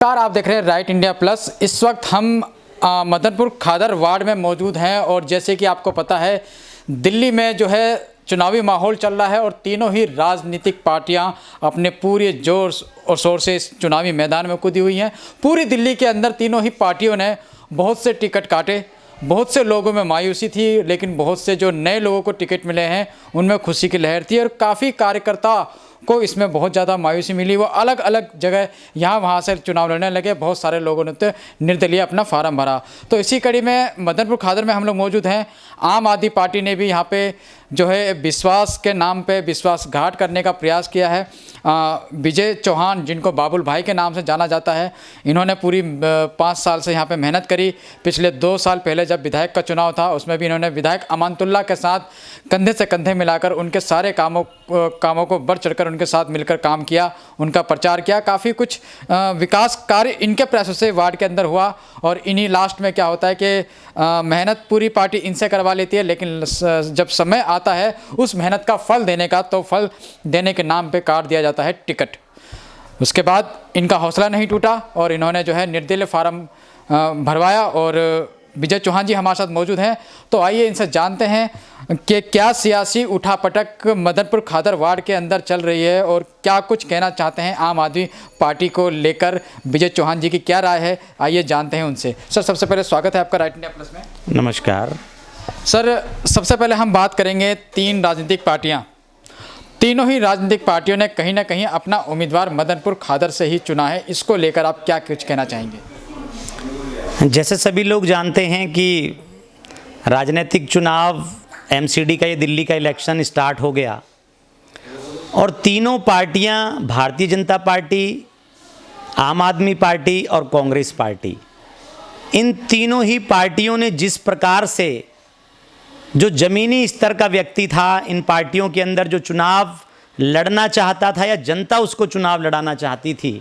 नमस्कार, आप देख रहे हैं राइट इंडिया प्लस। इस वक्त हम मदनपुर खादर वार्ड में मौजूद हैं और जैसे कि आपको पता है दिल्ली में जो है चुनावी माहौल चल रहा है और तीनों ही राजनीतिक पार्टियां अपने पूरे जोर और शोर से इस चुनावी मैदान में कूदी हुई हैं। पूरी दिल्ली के अंदर तीनों ही पार्टियों ने बहुत से टिकट काटे, बहुत से लोगों में मायूसी थी, लेकिन बहुत से जो नए लोगों को टिकट मिले हैं उनमें खुशी की लहर थी और काफ़ी कार्यकर्ता को इसमें बहुत ज़्यादा मायूसी मिली। वो अलग अलग जगह यहाँ वहाँ से चुनाव लड़ने लगे। बहुत सारे लोगों ने तो निर्दलीय अपना फार्म भरा। तो इसी कड़ी में मदनपुर खादर में हम लोग मौजूद हैं। आम आदमी पार्टी ने भी यहाँ पे जो है विश्वास के नाम पे विश्वासघात करने का प्रयास किया है। विजय चौहान, जिनको बाबुल भाई के नाम से जाना जाता है, इन्होंने पूरी 5 साल से यहाँ पे मेहनत करी। पिछले 2 साल पहले जब विधायक का चुनाव था उसमें भी इन्होंने विधायक अमानतुल्लाह के साथ कंधे से कंधे मिलाकर उनके सारे कामों को बढ़ चढ़कर उनके साथ मिलकर काम किया, उनका प्रचार किया। काफ़ी कुछ विकास कार्य इनके प्रयासों से वार्ड के अंदर हुआ। और इन्हीं लास्ट में क्या होता है कि मेहनत पूरी पार्टी इनसे करवा लेती है, लेकिन जब समय आता है उस मेहनत का फल देने का, तो फल देने के नाम पे काट दिया जाता है टिकट। उसके बाद इनका हौसला नहीं टूटा और इन्होंने जो है निर्दलीय फार्म भरवाया। और विजय चौहान जी हमारे साथ मौजूद हैं, तो आइए इनसे जानते हैं कि क्या सियासी उठापटक मदनपुर खादर वार्ड के अंदर चल रही है और क्या कुछ कहना चाहते हैं आम आदमी पार्टी को लेकर। विजय चौहान जी की क्या राय है, आइए जानते हैं उनसे। सर, सबसे पहले स्वागत है आपका राइट इंडिया प्लस में। नमस्कार सर, सबसे पहले हम बात करेंगे 3 राजनीतिक पार्टियां। तीनों ही राजनीतिक पार्टियों ने कहीं ना कहीं अपना उम्मीदवार मदनपुर खादर से ही चुना है। इसको लेकर आप क्या कुछ कहना चाहेंगे? जैसे सभी लोग जानते हैं कि राजनीतिक चुनाव एमसीडी का, ये दिल्ली का इलेक्शन स्टार्ट हो गया और तीनों पार्टियां, भारतीय जनता पार्टी, आम आदमी पार्टी और कांग्रेस पार्टी, इन तीनों ही पार्टियों ने जिस प्रकार से जो ज़मीनी स्तर का व्यक्ति था इन पार्टियों के अंदर जो चुनाव लड़ना चाहता था या जनता उसको चुनाव लड़ाना चाहती थी,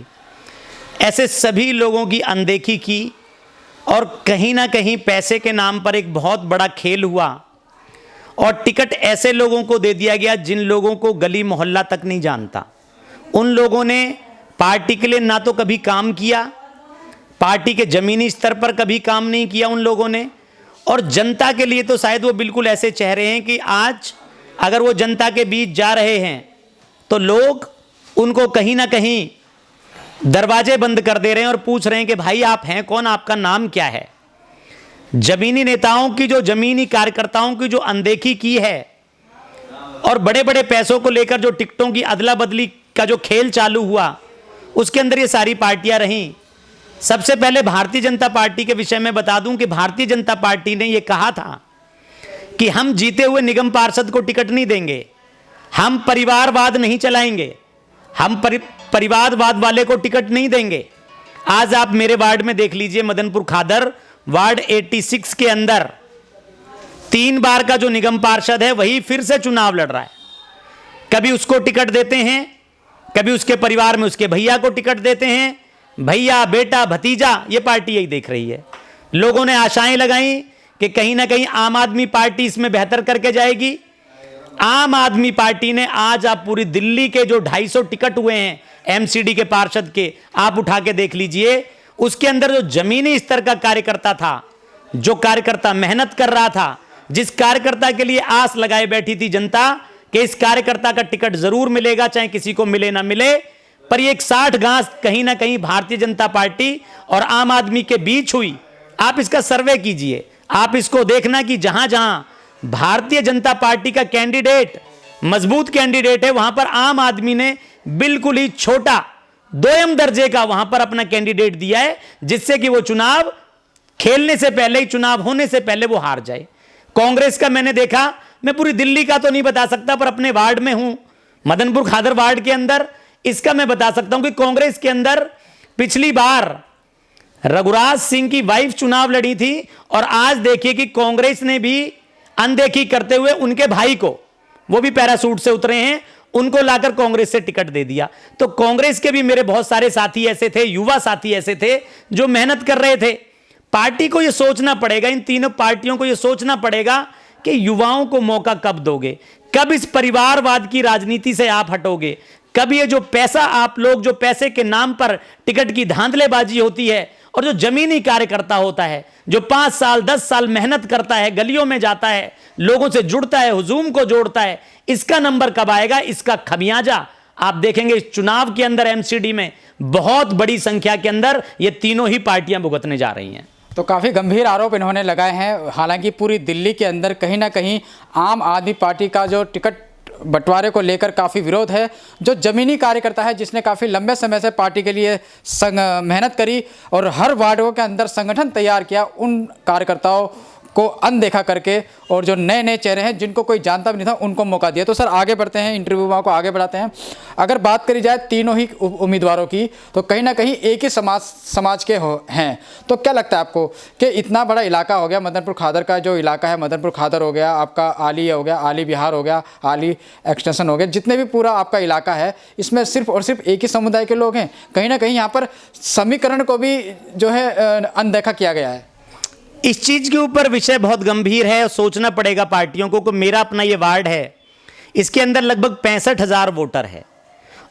ऐसे सभी लोगों की अनदेखी की और कहीं ना कहीं पैसे के नाम पर एक बहुत बड़ा खेल हुआ और टिकट ऐसे लोगों को दे दिया गया जिन लोगों को गली मोहल्ला तक नहीं जानता। उन लोगों ने पार्टी के लिए ना तो कभी काम किया, पार्टी के ज़मीनी स्तर पर कभी काम नहीं किया उन लोगों ने, और जनता के लिए तो शायद वो बिल्कुल ऐसे चेहरे हैं कि आज अगर वो जनता के बीच जा रहे हैं तो लोग उनको कहीं ना कहीं दरवाजे बंद कर दे रहे हैं और पूछ रहे हैं कि भाई आप हैं कौन, आपका नाम क्या है। जमीनी नेताओं की, जो जमीनी कार्यकर्ताओं की जो अनदेखी की है और बड़े बड़े पैसों को लेकर जो टिकटों की अदला बदली का जो खेल चालू हुआ, उसके अंदर ये सारी पार्टियां रहीं। सबसे पहले भारतीय जनता पार्टी के विषय में बता दूं कि भारतीय जनता पार्टी ने यह कहा था कि हम जीते हुए निगम पार्षद को टिकट नहीं देंगे, हम परिवारवाद नहीं चलाएंगे, हम परिवारवाद वाले को टिकट नहीं देंगे। आज आप मेरे वार्ड में देख लीजिए, मदनपुर खादर वार्ड 86 के अंदर 3 बार का जो निगम पार्षद है वही फिर से चुनाव लड़ रहा है। कभी उसको टिकट देते हैं, कभी उसके परिवार में उसके भैया को टिकट देते हैं, भैया बेटा भतीजा, ये पार्टी यही देख रही है। लोगों ने आशाएं लगाई कि कहीं ना कहीं आम आदमी पार्टी इसमें बेहतर करके जाएगी। आम आदमी पार्टी ने आज आप पूरी दिल्ली के जो 250 टिकट हुए हैं एमसीडी के पार्षद के, आप उठा के देख लीजिए, उसके अंदर जो जमीनी स्तर का कार्यकर्ता था, जो कार्यकर्ता मेहनत कर रहा था, जिस कार्यकर्ता के लिए आस लगाए बैठी थी जनता कि इस कार्यकर्ता का टिकट जरूर मिलेगा, चाहे किसी को मिले ना मिले, पर ये एक 60 गांस कहीं ना कहीं भारतीय जनता पार्टी और आम आदमी के बीच हुई। आप इसका सर्वे कीजिए, आप इसको देखना कि जहां जहां भारतीय जनता पार्टी का कैंडिडेट मजबूत कैंडिडेट है, वहां पर आम आदमी ने बिल्कुल ही छोटा 2म दर्जे का वहां पर अपना कैंडिडेट दिया है, जिससे कि वो चुनाव खेलने से पहले ही, चुनाव होने से पहले वो हार जाए। कांग्रेस का मैंने देखा, मैं पूरी दिल्ली का तो नहीं बता सकता, पर अपने वार्ड में हूं, मदनपुर खादर वार्ड के अंदर, इसका मैं बता सकता हूं कि कांग्रेस के अंदर पिछली बार रघुराज सिंह की वाइफ चुनाव लड़ी थी और आज देखिए कि कांग्रेस ने भी अनदेखी करते हुए उनके भाई को, वो भी पैरासूट से उतरे हैं, उनको लाकर कांग्रेस से टिकट दे दिया। तो कांग्रेस के भी मेरे बहुत सारे साथी ऐसे थे, युवा साथी ऐसे थे जो मेहनत कर रहे थे। पार्टी को यह सोचना पड़ेगा, इन तीनों पार्टियों को यह सोचना पड़ेगा कि युवाओं को मौका कब दोगे, कब इस परिवारवाद की राजनीति से आप हटोगे, कभी ये जो पैसा आप लोग, जो पैसे के नाम पर टिकट की धांधलेबाजी होती है, और जो जमीनी कार्यकर्ता होता है, जो 5 साल 10 साल मेहनत करता है, गलियों में जाता है, लोगों से जुड़ता है, हुजूम को जोड़ता है, इसका नंबर कब आएगा? इसका खमियाजा आप देखेंगे इस चुनाव के अंदर एमसीडी में बहुत बड़ी संख्या के अंदर ये तीनों ही पार्टियां भुगतने जा रही हैं। तो काफ़ी गंभीर आरोप इन्होंने लगाए हैं। हालांकि पूरी दिल्ली के अंदर कहीं ना कहीं आम आदमी पार्टी का जो टिकट बंटवारे को लेकर काफ़ी विरोध है। जो ज़मीनी कार्यकर्ता है, जिसने काफ़ी लंबे समय से पार्टी के लिए मेहनत करी और हर वार्डों के अंदर संगठन तैयार किया, उन कार्यकर्ताओं को अनदेखा करके और जो नए नए चेहरे हैं जिनको कोई जानता भी नहीं था, उनको मौका दिया। तो सर आगे बढ़ते हैं, इंटरव्यू को आगे बढ़ाते हैं। अगर बात करी जाए तीनों ही उम्मीदवारों की, तो कहीं ना कहीं एक ही समाज के हैं। तो क्या लगता है आपको कि इतना बड़ा इलाका हो गया, मदनपुर खादर का जो इलाका है, मदनपुर खादर हो गया, आपका आली हो गया, आली बिहार हो गया, आली एक्सटेंशन हो गया, जितने भी पूरा आपका इलाका है, इसमें सिर्फ और सिर्फ एक ही समुदाय के लोग हैं। कहीं ना कहीं यहाँ पर समीकरण को भी जो है अनदेखा किया गया है। इस चीज के ऊपर विषय बहुत गंभीर है और सोचना पड़ेगा पार्टियों को कि मेरा अपना ये वार्ड है, इसके अंदर लगभग 65,000 वोटर है,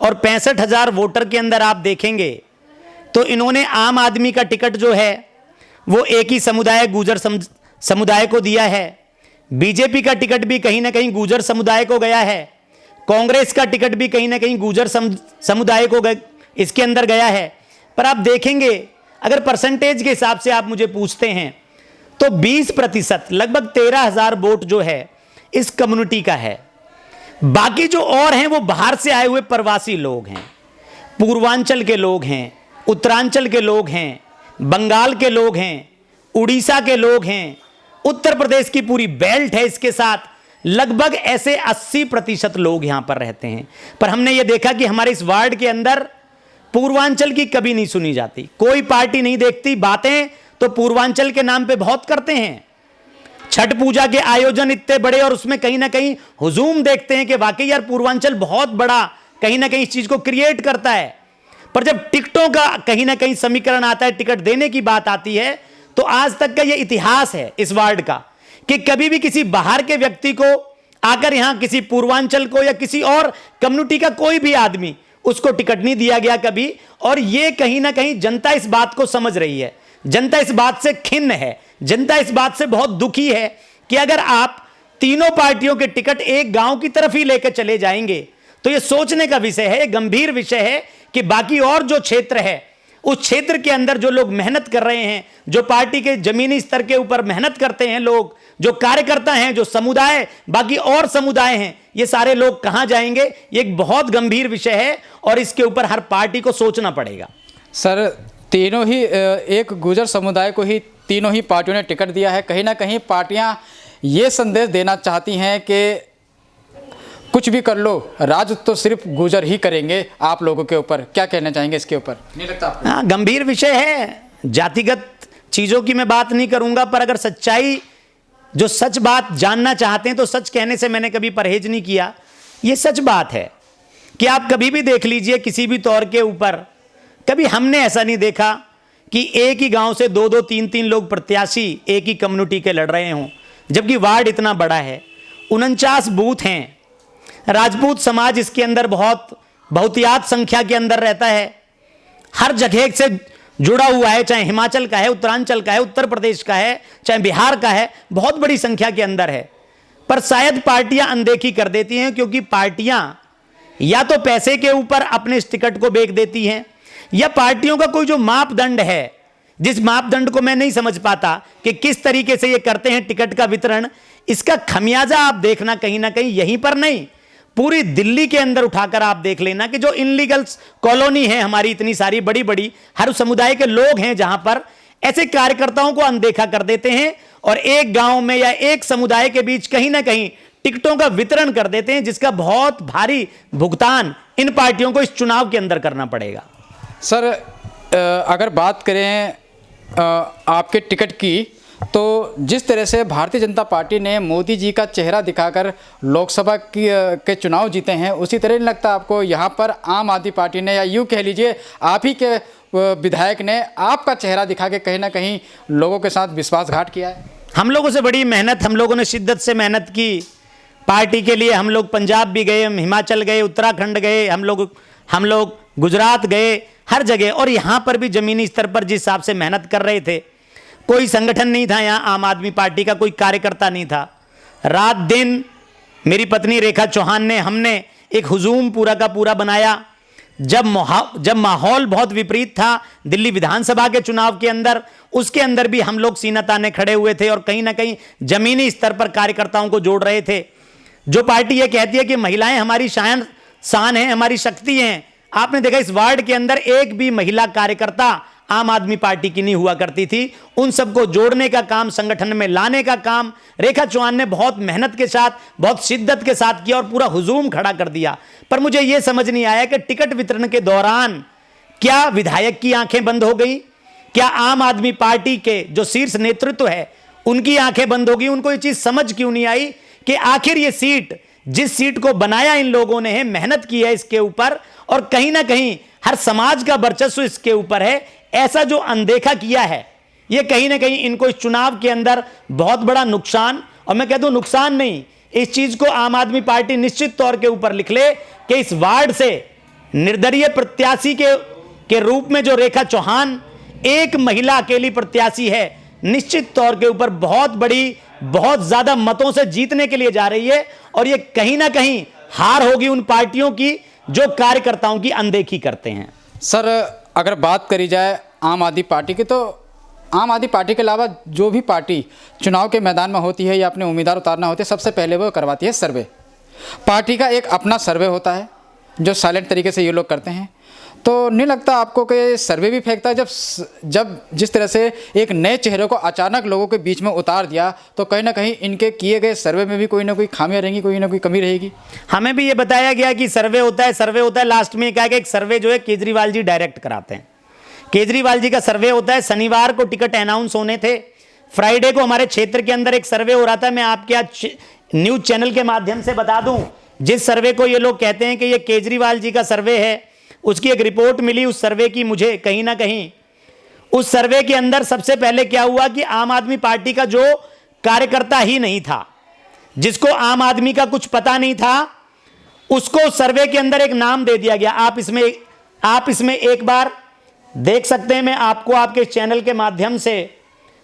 और 65,000 वोटर के अंदर आप देखेंगे तो इन्होंने आम आदमी का टिकट जो है वो एक ही समुदाय, गुर्जर समुदाय को दिया है। बीजेपी का टिकट भी कहीं ना कहीं गुर्जर समुदाय को गया है। कांग्रेस का टिकट भी कहीं ना कहीं गुर्जर समुदाय को इसके अंदर गया है। पर आप देखेंगे अगर परसेंटेज के हिसाब से आप मुझे पूछते हैं तो 20% लगभग 13,000 वोट जो है इस कम्युनिटी का है। बाकी जो और हैं वो बाहर से आए हुए प्रवासी लोग हैं, पूर्वांचल के लोग हैं, उत्तरांचल के लोग हैं, बंगाल के लोग हैं, उड़ीसा के लोग हैं, उत्तर प्रदेश की पूरी बेल्ट है, इसके साथ लगभग ऐसे 80% लोग यहां पर रहते हैं। पर हमने ये देखा कि हमारे इस वार्ड के अंदर पूर्वांचल की कभी नहीं सुनी जाती, कोई पार्टी नहीं देखती। बातें तो पूर्वांचल के नाम पे बहुत करते हैं, छठ पूजा के आयोजन इतने बड़े, और उसमें कहीं ना कहीं हुजूम देखते हैं कि वाकई यार पूर्वांचल बहुत बड़ा कहीं ना कहीं इस चीज को क्रिएट करता है। पर जब टिकटों का कहीं ना कहीं समीकरण आता है, टिकट देने की बात आती है, तो आज तक का यह इतिहास है इस वार्ड का कि कभी भी किसी बाहर के व्यक्ति को आकर यहां किसी पूर्वांचल को या किसी और कम्युनिटी का कोई भी आदमी उसको टिकट नहीं दिया गया कभी। और यह कहीं ना कहीं जनता इस बात को समझ रही है, जनता इस बात से खिन्न है, जनता इस बात से बहुत दुखी है कि अगर आप तीनों पार्टियों के टिकट एक गांव की तरफ ही लेकर चले जाएंगे तो यह सोचने का विषय है, गंभीर विषय है कि बाकी और जो क्षेत्र है उस क्षेत्र के अंदर जो लोग मेहनत कर रहे हैं, जो पार्टी के जमीनी स्तर के ऊपर मेहनत करते हैं लोग, जो कार्यकर्ता हैं, जो समुदाय, बाकी और समुदाय हैं, ये सारे लोग कहां जाएंगे? ये एक बहुत गंभीर विषय है और इसके ऊपर हर पार्टी को सोचना पड़ेगा। सर तीनों ही एक गुर्जर समुदाय को ही तीनों ही पार्टियों ने टिकट दिया है। कहीं ना कहीं पार्टियां ये संदेश देना चाहती हैं कि कुछ भी कर लो, राज तो सिर्फ गुर्जर ही करेंगे आप लोगों के ऊपर। क्या कहना चाहेंगे इसके ऊपर? नहीं लगता आपको? हाँ, गंभीर विषय है। जातिगत चीज़ों की मैं बात नहीं करूंगा, पर अगर सच्चाई, जो सच बात जानना चाहते हैं तो सच कहने से मैंने कभी परहेज नहीं किया। ये सच बात है कि आप कभी भी देख लीजिए किसी भी तौर के ऊपर, कभी हमने ऐसा नहीं देखा कि एक ही गांव से 2-2, 3-3 लोग प्रत्याशी एक ही कम्युनिटी के लड़ रहे हों, जबकि वार्ड इतना बड़ा है, 49 बूथ हैं। राजपूत समाज इसके अंदर बहुतियात संख्या के अंदर रहता है, हर जगह से जुड़ा हुआ है, चाहे हिमाचल का है, उत्तरांचल का है, उत्तर प्रदेश का है, चाहे बिहार का है, बहुत बड़ी संख्या के अंदर है। पर शायद पार्टियां अनदेखी कर देती हैं, क्योंकि पार्टियां या तो पैसे के ऊपर अपने इस टिकट को बेच देती हैं, या पार्टियों का कोई जो मापदंड है, जिस मापदंड को मैं नहीं समझ पाता कि किस तरीके से ये करते हैं टिकट का वितरण, इसका खमियाजा आप देखना कहीं ना कहीं यहीं पर नहीं, पूरी दिल्ली के अंदर उठाकर आप देख लेना कि जो इनलीगल कॉलोनी है हमारी, इतनी सारी बड़ी बड़ी हर समुदाय के लोग हैं, जहां पर ऐसे कार्यकर्ताओं को अनदेखा कर देते हैं और एक गांव में या एक समुदाय के बीच कहीं ना कहीं टिकटों का वितरण कर देते हैं, जिसका बहुत भारी भुगतान इन पार्टियों को इस चुनाव के अंदर करना पड़ेगा। सर अगर बात करें आपके टिकट की, तो जिस तरह से भारतीय जनता पार्टी ने मोदी जी का चेहरा दिखाकर लोकसभा के चुनाव जीते हैं, उसी तरह नहीं लगता आपको यहाँ पर आम आदमी पार्टी ने, या यूँ कह लीजिए आप ही के विधायक ने आपका चेहरा दिखा के कहीं ना कहीं लोगों के साथ विश्वासघात किया है? हम लोगों से बड़ी मेहनत, हम लोगों ने शिद्दत से मेहनत की, पार्टी के लिए हम लोग पंजाब भी गए, हम हिमाचल गए, उत्तराखंड गए, हम लोग गुजरात गए, हर जगह। और यहाँ पर भी जमीनी स्तर पर जिस हिसाब से मेहनत कर रहे थे, कोई संगठन नहीं था यहाँ आम आदमी पार्टी का, कोई कार्यकर्ता नहीं था। रात दिन मेरी पत्नी रेखा चौहान ने, हमने एक हुजूम पूरा का पूरा बनाया। जब माहौल बहुत विपरीत था दिल्ली विधानसभा के चुनाव के अंदर, उसके अंदर भी हम लोग सीना ताने खड़े हुए थे और कहीं ना कहीं जमीनी स्तर पर कार्यकर्ताओं को जोड़ रहे थे। जो पार्टी ये कहती है कि महिलाएं हमारी शान है, हमारी शक्ति हैं, आपने देखा इस वार्ड के अंदर एक भी महिला कार्यकर्ता आम आदमी पार्टी की नहीं हुआ करती थी। उन सबको जोड़ने का काम, संगठन में लाने का काम रेखा चौहान ने बहुत मेहनत के साथ, बहुत शिद्दत के साथ किया और पूरा हुजूम खड़ा कर दिया। पर मुझे यह समझ नहीं आया कि टिकट वितरण के दौरान क्या विधायक की आंखें बंद हो गई, क्या आम आदमी पार्टी के जो शीर्ष नेतृत्व है उनकी आंखें बंद हो गई? उनको ये चीज समझ क्यों नहीं आई कि आखिर ये सीट, जिस सीट को बनाया इन लोगों ने है, मेहनत की है इसके ऊपर, और कहीं ना कहीं हर समाज का वर्चस्व इसके ऊपर है, ऐसा जो अनदेखा किया है, ये कहीं ना कहीं इनको इस चुनाव के अंदर बहुत बड़ा नुकसान, और मैं कह दूं नुकसान नहीं, इस चीज को आम आदमी पार्टी निश्चित तौर के ऊपर लिख ले कि इस वार्ड से निर्दलीय प्रत्याशी के रूप में जो रेखा चौहान एक महिला अकेली प्रत्याशी है, निश्चित तौर के ऊपर बहुत बड़ी, बहुत ज्यादा मतों से जीतने के लिए जा रही है। और ये कहीं ना कहीं हार होगी उन पार्टियों की जो कार्यकर्ताओं की अनदेखी करते हैं। सर, अगर बात करी जाए आम आदमी पार्टी की, तो आम आदमी पार्टी के अलावा जो भी पार्टी चुनाव के मैदान में होती है या अपने उम्मीदवार उतारना होते हैं, सबसे पहले वो करवाती है सर्वे। पार्टी का एक अपना सर्वे होता है जो साइलेंट तरीके से ये लोग करते हैं। तो नहीं लगता आपको कि सर्वे भी फेंकता है जब जिस तरह से एक नए चेहरे को अचानक लोगों के बीच में उतार दिया, तो कहीं ना कहीं इनके किए गए सर्वे में भी कोई ना कोई खामियां रहेंगी, कोई ना कोई कमी रहेगी। हमें भी ये बताया गया कि सर्वे होता है, लास्ट में कहा गया एक सर्वे जो है केजरीवाल जी डायरेक्ट कराते हैं। केजरीवाल जी का सर्वे होता है। शनिवार को टिकट अनाउंस होने थे, फ्राइडे को हमारे क्षेत्र के अंदर एक सर्वे हो रहा था। मैं आपके आज न्यूज चैनल के माध्यम से बता दूं, जिस सर्वे को ये लोग कहते हैं कि ये केजरीवाल जी का सर्वे है, उसकी एक रिपोर्ट मिली उस सर्वे की मुझे। कहीं ना कहीं उस सर्वे के अंदर सबसे पहले क्या हुआ कि आम आदमी पार्टी का जो कार्यकर्ता ही नहीं था, जिसको आम आदमी का कुछ पता नहीं था, उसको सर्वे के अंदर एक नाम दे दिया गया। आप इसमें एक बार देख सकते हैं। मैं आपको आपके चैनल के माध्यम से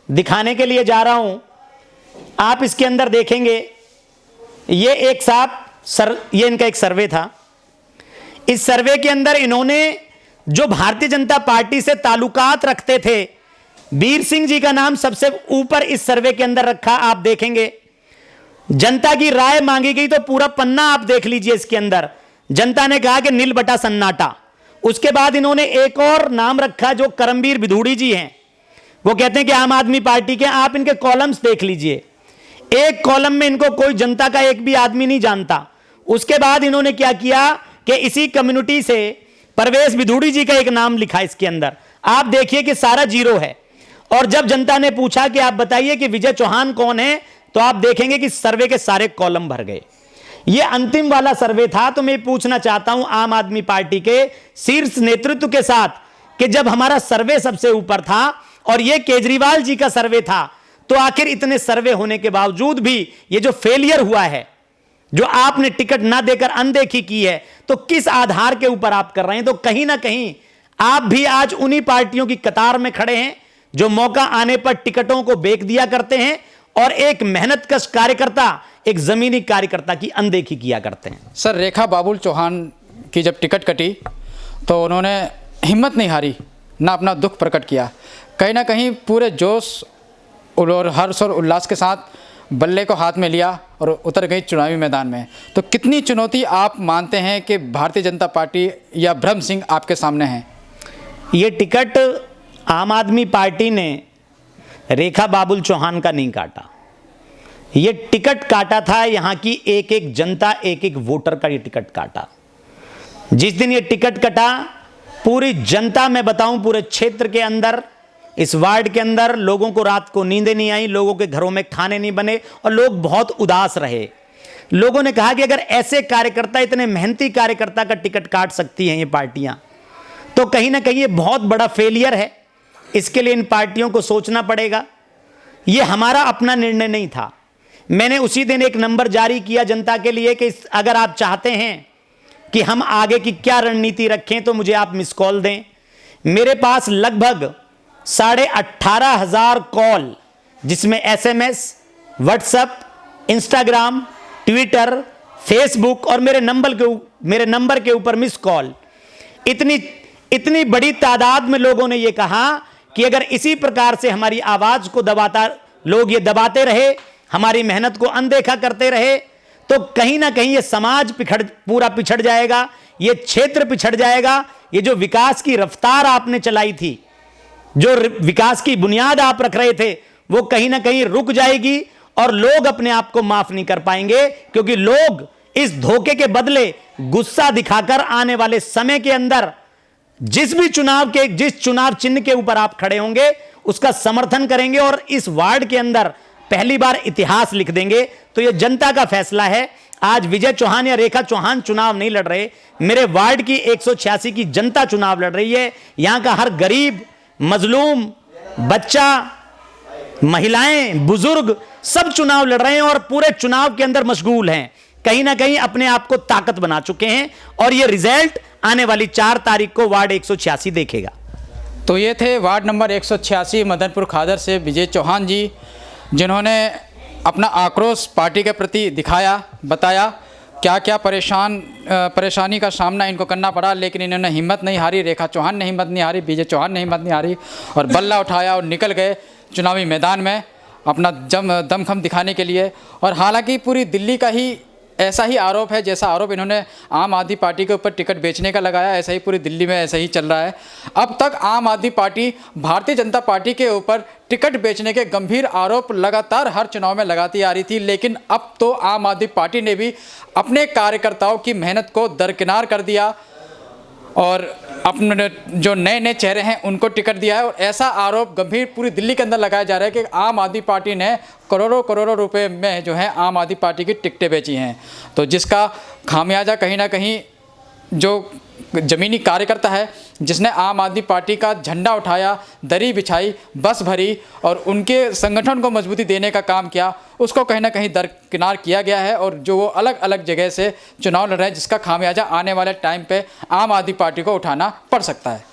दिखाने के लिए जा रहा हूं। आप इसके अंदर देखेंगे, ये एक साहब ये इनका एक सर्वे था। इस सर्वे के अंदर इन्होंने जो भारतीय जनता पार्टी से ताल्लुकात रखते थे, वीर सिंह जी का नाम सबसे ऊपर इस सर्वे के अंदर रखा। आप देखेंगे जनता की राय मांगी गई तो पूरा पन्ना आप देख लीजिए। इसके अंदर जनता ने कहा कि नील बटा सन्नाटा। उसके बाद इन्होंने एक और नाम रखा जो करमबीर बिधूड़ी जी हैं, वो कहते हैं कि आम आदमी पार्टी के। आप इनके कॉलम्स देख लीजिए, एक कॉलम में इनको कोई जनता का एक भी आदमी नहीं जानता। उसके बाद इन्होंने क्या किया कि इसी कम्युनिटी से परवेश बिधूड़ी जी का एक नाम लिखा इसके अंदर। आप देखिए कि सारा जीरो है। और जब जनता ने पूछा कि आप बताइए कि विजय चौहान कौन है, तो आप देखेंगे कि सर्वे के सारे कॉलम भर गए। ये अंतिम वाला सर्वे था। तो मैं पूछना चाहता हूं आम आदमी पार्टी के शीर्ष नेतृत्व के साथ कि जब हमारा सर्वे सबसे ऊपर था और ये केजरीवाल जी का सर्वे था, तो आखिर इतने सर्वे होने के बावजूद भी ये जो फेलियर हुआ है, जो आपने टिकट ना देकर अनदेखी की है, तो किस आधार के ऊपर आप कर रहे हैं? तो कहीं ना कहीं आप भी आज उन्हीं पार्टियों की कतार में खड़े हैं जो मौका आने पर टिकटों को बेच दिया करते हैं और एक मेहनतकश कार्यकर्ता, एक जमीनी कार्यकर्ता की अनदेखी किया करते हैं। सर, रेखा बाबुल चौहान की जब टिकट कटी तो उन्होंने हिम्मत नहीं हारी, ना अपना दुख प्रकट किया, कहीं ना कहीं पूरे जोश और हर्ष और उल्लास के साथ बल्ले को हाथ में लिया और उतर गई चुनावी मैदान में। तो कितनी चुनौती आप मानते हैं कि भारतीय जनता पार्टी या ब्रह्म सिंह आपके सामने हैं? ये टिकट आम आदमी पार्टी ने रेखा बाबुल चौहान का नहीं काटा, ये टिकट काटा था यहाँ की एक एक जनता, एक एक वोटर का ये टिकट काटा। जिस दिन ये टिकट कटा, पूरी जनता, मैं बताऊं पूरे क्षेत्र के अंदर, इस वार्ड के अंदर लोगों को रात को नींदें नहीं आई, लोगों के घरों में खाने नहीं बने और लोग बहुत उदास रहे। लोगों ने कहा कि अगर ऐसे कार्यकर्ता, इतने मेहनती कार्यकर्ता का टिकट काट सकती हैं ये पार्टियां, तो कहीं ना कहीं ये बहुत बड़ा फेलियर है। इसके लिए इन पार्टियों को सोचना पड़ेगा। ये हमारा अपना निर्णय नहीं था, मैंने उसी दिन एक नंबर जारी किया जनता के लिए कि अगर आप चाहते हैं कि हम आगे की क्या रणनीति रखें तो मुझे आप मिस कॉल दें। मेरे पास लगभग 18,500 कॉल, जिसमें SMS, WhatsApp, Instagram, Twitter, Facebook और मेरे नंबर के ऊपर मिस कॉल, इतनी बड़ी तादाद में लोगों ने यह कहा कि अगर इसी प्रकार से हमारी आवाज को लोग ये दबाते रहे, हमारी मेहनत को अनदेखा करते रहे, तो कहीं ना कहीं ये समाज पूरा पिछड़ जाएगा, ये क्षेत्र पिछड़ जाएगा। ये जो विकास की रफ्तार आपने चलाई थी, जो विकास की बुनियाद आप रख रहे थे, वो कहीं ना कहीं रुक जाएगी और लोग अपने आप को माफ नहीं कर पाएंगे, क्योंकि लोग इस धोखे के बदले गुस्सा दिखाकर आने वाले समय के अंदर जिस चुनाव चिन्ह के ऊपर आप खड़े होंगे उसका समर्थन करेंगे और इस वार्ड के अंदर पहली बार इतिहास लिख देंगे। तो यह जनता का फैसला है। आज विजय चौहान या रेखा चौहान चुनाव नहीं लड़ रहे, मेरे वार्ड की 186 की जनता चुनाव लड़ रही है। यहां का हर गरीब, मजलूम, बच्चा, महिलाएं, बुजुर्ग सब चुनाव लड़ रहे हैं और पूरे चुनाव के अंदर मशगूल हैं, कहीं ना कहीं अपने आप को ताकत बना चुके हैं और यह रिजल्ट आने वाली 4 तारीख को वार्ड 186 देखेगा। तो ये थे वार्ड नंबर 186 मदनपुर खादर से विजय चौहान जी, जिन्होंने अपना आक्रोश पार्टी के प्रति दिखाया, बताया क्या क्या परेशानी का सामना इनको करना पड़ा, लेकिन इन्होंने हिम्मत नहीं हारी, रेखा चौहान ने हिम्मत नहीं हारी, विजय चौहान ने हिम्मत नहीं हारी और बल्ला उठाया और निकल गए चुनावी मैदान में अपना दमखम दिखाने के लिए। और हालांकि पूरी दिल्ली का ही ऐसा ही आरोप है, जैसा आरोप इन्होंने आम आदमी पार्टी के ऊपर टिकट बेचने का लगाया, ऐसा ही पूरी दिल्ली में ऐसा ही चल रहा है। अब तक आम आदमी पार्टी भारतीय जनता पार्टी के ऊपर टिकट बेचने के गंभीर आरोप लगातार हर चुनाव में लगाती आ रही थी, लेकिन अब तो आम आदमी पार्टी ने भी अपने कार्यकर्ताओं की मेहनत को दरकिनार कर दिया और अपने जो नए चेहरे हैं उनको टिकट दिया है। और ऐसा आरोप गंभीर पूरी दिल्ली के अंदर लगाया जा रहा है कि आम आदमी पार्टी ने करोड़ों रुपए में जो है आम आदमी पार्टी की टिकटें बेची हैं, तो जिसका खामियाजा कहीं ना कहीं जो ज़मीनी कार्यकर्ता है, जिसने आम आदमी पार्टी का झंडा उठाया, दरी बिछाई, बस भरी और उनके संगठन को मजबूती देने का काम किया, उसको कहीं ना कहीं दरकिनार किया गया है और जो वो अलग अलग जगह से चुनाव लड़ रहे हैं, जिसका खामियाजा आने वाले टाइम पे आम आदमी पार्टी को उठाना पड़ सकता है।